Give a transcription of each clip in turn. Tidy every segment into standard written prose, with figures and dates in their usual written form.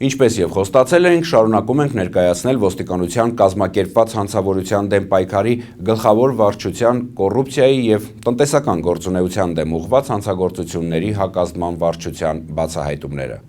Ինչպես եւ խոստացել էինք, շարունակում ենք ներկայացնել ոստիկանության կազմակերպված հանցավորության դեմ պայքարի գլխավոր վարչության կոռուպցիայի եւ տնտեսական գործունեության դեմ ուղղված հանցագործությունների հակազդման վարչության բացահայտումները։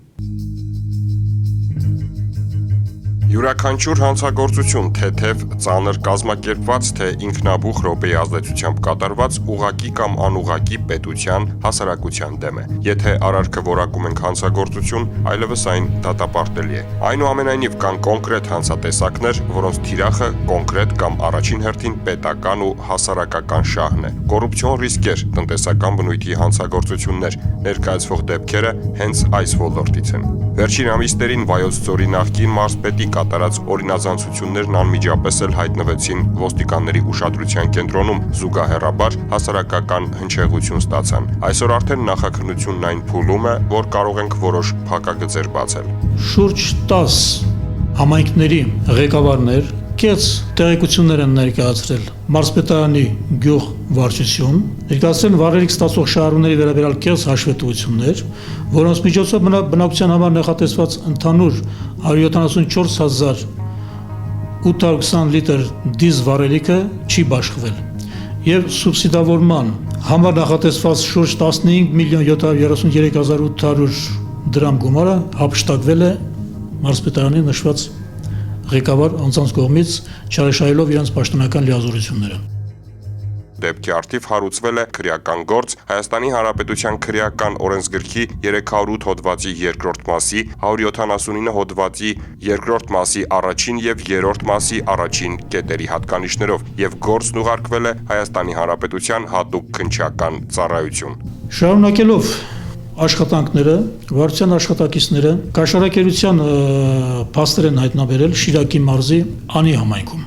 Յուրաքանչյուր հանցագործություն, թեթև, ծանր կազմակերպված, թե ինքնաբուխ րոպեի ազդեցությամբ կատարված ուղղակի կամ անուղղակի պետության, հասարակության դեմ է։ Եթե արարքը որակում ենք հանցագործություն, այլևս այն դատապարտելի է։ Այնուամենայնիվ կան կոնկրետ հանցատեսակներ, որոնց թիրախը կոնկրետ կամ առաջին հերթին պետական ու հասարակական շահն է։ Կոռուպցիոն ռիսկեր, տնտեսական բնույթի հանցագործություններ, ներկայացվող դեպքերը հենց այս ոլորտից են։ Վերջին ամիսներին Վայոց ձորի նախկին մարզպետի կատարած օրինազանցություններն անմիջապես էլ հայտնվեցին ոստիկանների ուշադրության կենտրոնում, զուգահեռաբար հասարակական հնչեղություն ստացան։ Այսօր արդեն նախաքննությունն այն փուլում է, որ կարող ենք որոշ փակագծեր բացել։ Շուրջ 10 համայնքների ղեկավարներ կես տեղեկություններ են ներկայացրել մարզպետարանի գյուղ վարչություն, ներկայացրել վարելիք ստացող շահառուների վերաբերյալ կես հաշվետվություններ, որոնց միջոցով բնակության համար նախատեսված ընդհանուր 174,820 լիտր դիզ վարելիքը չի բաշխվել եւ սուբսիդավորման համար նախատեսված շուրջ 15,733,800 դրամ գումարը հափշտակվել է մարզպետարանի նշված ղեկավար անձանց կողմից չարաշահելով իրենց պաշտոնական լիազորությունները։ Դեպքի արդիվ հարուցվել է քրեական գործ Հայաստանի Հանրապետության քրեական օրենսգրքի 308 հոդվածի 2-րդ մասի, 179 հոդվածի 2-րդ մասի առաջին եւ 3-րդ մասի առաջին կետերի հատկանիշներով եւ գործն ուղարկվել է Հայաստանի Հանրապետության հատուկ քննչական ծառայություն։ Շարունակելով աշխատանքները, վարչության աշխատակիցները կաշառակերության փաստեր են հայտնաբերել Շիրակի մարզի Անի համայնքում։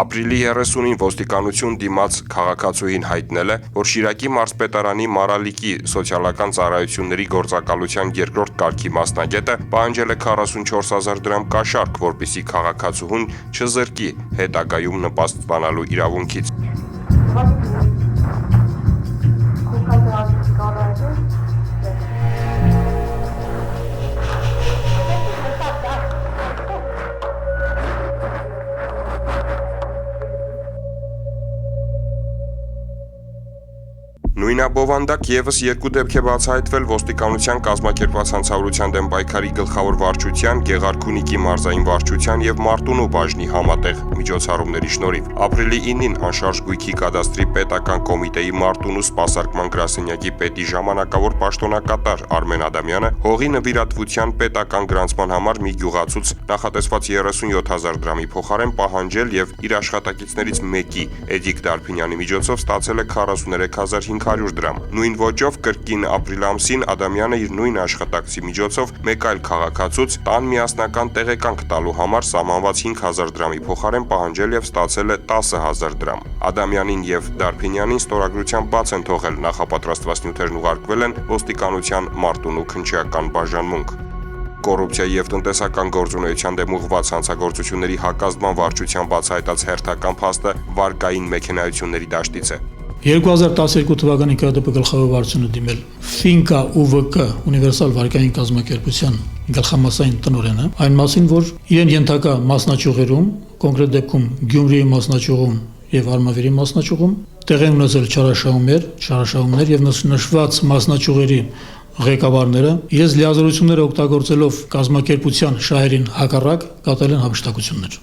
Ապրիլի 30-ին ոստիկանություն դիմաց քաղաքացուին հայտնել է, որ Շիրակի մարզպետարանի Մարալիկի սոցիալական ծառայությունների գործակալության 2-րդ կարգի մասնագետը պահանջել է 44,000 դրամ կաշառք, որպեսզի քաղաքացուհուն չզրկի հետագայում նպաստ ստանալու իրավունքից։ Նույնաբովանդակ եւս երկու դեպք է բացահայտվել ոստիկանության կազմակերպված հանցավորության դեմ պայքարի գլխավոր վարչության, Գեղարքունիքի մարզային վարչության եւ Մարտունու բաժնի համատեղ միջոցառումների շնորհիվ։ Ապրիլի 9-ին անշարժ գույքի կադաստրի պետական կոմիտեի Մարտունու սպասարկման գրասենյակի պետի ժամանակավոր պաշտոնակատար Արմեն Ադամյանը հողի նվիրատվության պետական գրանցման համար մի գյուղացուց նախատեսված 37,000 դրամի փոխարեն պահանջել եւ իր աշխատակիցներից մեկի Էդիկ Դարփինյանի միջոցով ստացել է 43,500 դրամ։ Նույն ոճով կրկին ապրիլ ամսին Ադամյանը իր նույն աշխատակցի միջոցով մեկ այլ քաղաքացուց տան միասնական տեղեկանք տալու համար սահմանված 5,000 դրամի փոխարեն պահանջել եւ ստացել է 10,000 դրամ։ Ադամյանին եւ Դարփինյանին ստորագրությամբ բաց են թողել, նախապատրաստված նյութերն ուղարկվել են ոստիկանության Մարտունու քննչական բաժանմունք։ Կոռուպցիայի եւ տնտեսական գործունեության դեմ ուղղված հանցագործությունների հակազդման վարչության բացահայտած հերթական փաստը վարկային մեքենայությունների դաշտից է։ 2012 թվականին ԿԴՊ գլխավոր վարչությունը դիմել Ֆինկա ՈՒՎԿ ունիվերսալ վարկային կազմակերպության գլխամասային տնօրենը այն մասին, որ իրեն ենթակա մասնաճյուղերում, կոնկրետ դեպքում Գյումրիի մասնաճյուղում եւ Արմավիրի մասնաճյուղում տեղ են ունեցել չարաշահումներ եւ նշված մասնաճյուղերի ղեկավարները իրենց լիազորությունները օգտագործելով կազմակերպության շահերին հակառակ կատարել են հափշտակություններ։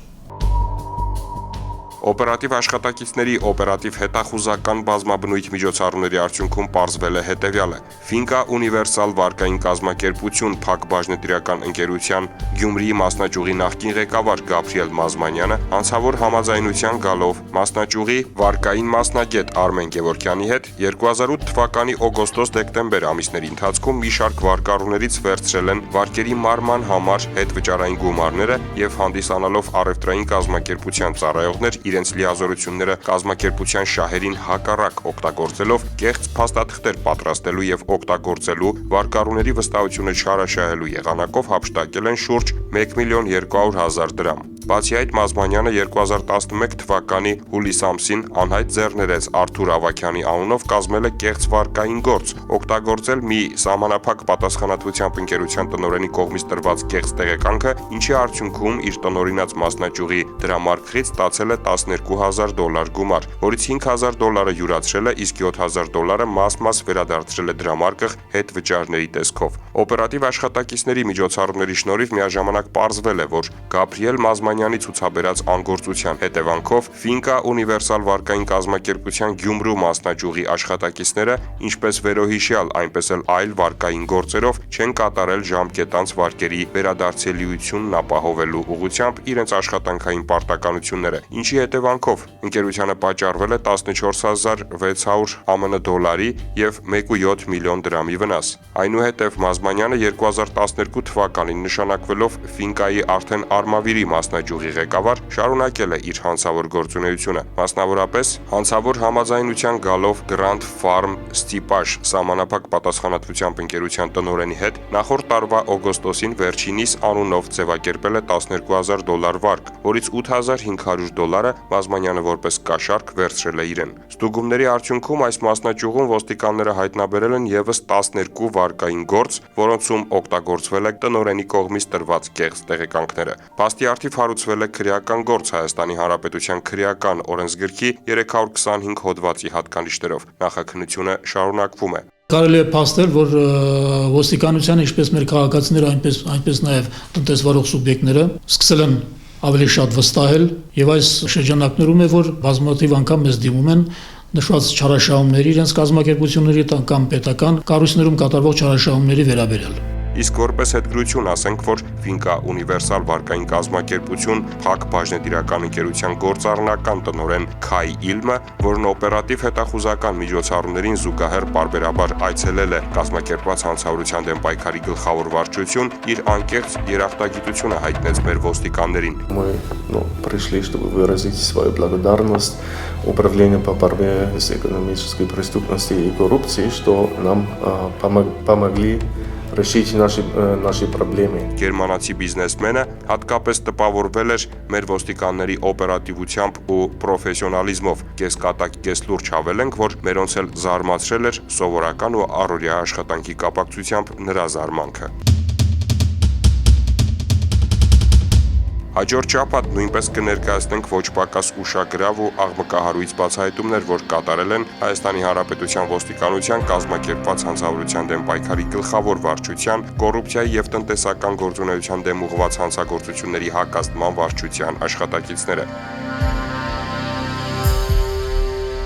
Օպերատիվ աշխատակիցների օպերատիվ հետախուզական բազմաբնույթ միջոցառումների արդյունքում պարզվել է հետևյալը. Ֆինկա ունիվերսալ վարկային կազմակերպություն ՓԱԿ բաժնետիրական ընկերության Գյումրիի մասնաճյուղի նախկին ղեկավար Գաբրիել Մազմանյանը հանցավոր համաձայնության գալով մասնաճյուղի վարկային մասնագետ Արմեն Գևորգյանի հետ 2008 թվականի օգոստոս-դեկտեմբեր ամիսների ընթացքում մի շարք վարկառուներից վերցրել են վարկերի մարման համար հետվճարային գումարները եւ հանդիսանալով առևտրային կազմակերպության ծառայողներ իրենց լիազորությունները կազմակերպության շահերին հակառակ օգտագործելով կեղծ փաստաթղթեր պատրաստելու եւ օգտագործելու վարկառուների վստահությունը չարաշահելու եղանակով հափշտակել են շուրջ 1,2 միլիոն դրամ։ Բացի այդ, Մազմանյանը 2011 թվականի հուլիս ամսին անհայտ ձեռներեց Արթուր Ավագյանի անունով կազմել է կեղծ վարկային գործ, օգտագործել մի սահմանափակ պատասխանատվությամբ ընկերության տնօրենի կողմից տրված կեղծ տեղեկանքը, ինչի արդյունքում իր տնօրինած մասնաճյուղի դրամարկղից ստացել է $12,000 գումար, որից $5,000 յուրացրել է, իսկ $7,000 մաս-մաս վերադարձրել է դրամարկղ հետ վճարների տեսքով։ Օպերատիվ աշխատակիցների միջոցառումների շնորհիվ միաժամանակ պարզվել է, որ Գաբրիել Մազմանյանի ցուցաբերած անգործության հետևանքով Ֆինկա ունիվերսալ վարկային կազմակերպության Գյումրու մասնաճյուղի աշխատակիցները, ինչպես վերոհիշյալ, այնպես էլ այլ վարկային գործերով չեն կատարել ժամկետանց վարկերի վերադարձելիությունն ապահովելու ուղղությամբ իրենց աշխատանքային պարտականությունները, ինչի հետևանքով ընկերությանը պատճառվել է 14,600 ԱՄՆ դոլարի եւ 1.7 միլիոն դրամի վնաս։ Այնուհետև Մազմանյանը 2012 թվականին նշանակվելով Ֆինկայի արդեն Արմավիրի մասնաճյուղի ղեկավար, շարունակել է իր հանցավոր գործունեությունը, մասնավորապես հանցավոր համաձայնության գալով Grand Farm Stipage սահմանափակ պատասխանատվությամբ ընկերության տնօրենի հետ նախորդ տարվա օգոստոսին վերջինիս անունով ձևակերպել է $12,000 վարկ, որից $8,500 Մազմանյանը որպես կաշառք վերցրել է իրեն։ Ստուգումների արդյունքում այս մասնաճյուղում ոստիկանները հայտնաբերել են եւս 12 վարկային գործ, որոնցում օգտագործվել է տնօրենի կողմից տրված կեղծ տեղեկանքները։ Փաստի առթիվ հարուցվել է քրեական գործ Հայաստանի Հանրապետության քրեական օրենսգրքի 325 հոդվածի հատկանիշներով։ Նախաքննությունը շարունակվում է։ Կարելի է փաստել, որ ոստիկանության ինչպես մեր քաղաքացիները, այնպես նաև տնտեսվարող սուբյեկտները սկսել են ավելի շատ վստահել եւ այս շրջանակներում է, որ բազմաթիվ անգամ մեզ դիմում են նշված չարաշահումների իրենց կազմակերպությունների կամ պետական կառույցներում կատարվող չարաշահումների վերաբերյալ։ Իսկ որպես հետգրություն ասենք, որ Ֆինկա ունիվերսալ վարկային կազմակերպություն Փակ բաժնետիրական ընկերության գործառնական տնօրեն Քայ Իլմը, որն օպերատիվ հետախուզական միջոցառումներին զուգահեռ պարբերաբար այցելել է կազմակերպված հանցավորության դեմ պայքարի գլխավոր վարչություն, իր անկեղծ երախտագիտությունը հայտնեց մեր ոստիկաններին։ Мы пришли, чтобы выразить свою благодарность Управлению по борьбе с экономической преступностью и коррупцией, что нам помогли решить наши проблемы. Գերմանացի բիզնեսմենը հատկապես տպավորվել էր մեր ոստիկանների օպերատիվությամբ ու պրոֆեսիոնալիզմով։ Կես կատակ, կես լուրջ հավելենք, որ մերոնց էլ զարմացրել էր սովորական ու առօրյա աշխատանքի կապակցությամբ նրա զարմանքը։ Հաջորդ շաբաթ նույնպես կներկայացնենք ոչ պակաս ուշագրավ ու աղմկահարույց բացահայտումներ, որ կատարել են Հայաստանի Հանրապետության ոստիկանության կազմակերպված հանցավորության դեմ պայքարի գլխավոր վարչության, կոռուպցիայի եւ տնտեսական գործունեության դեմ ուղղված հանցագործությունների հակազդման վարչության աշխատակիցները։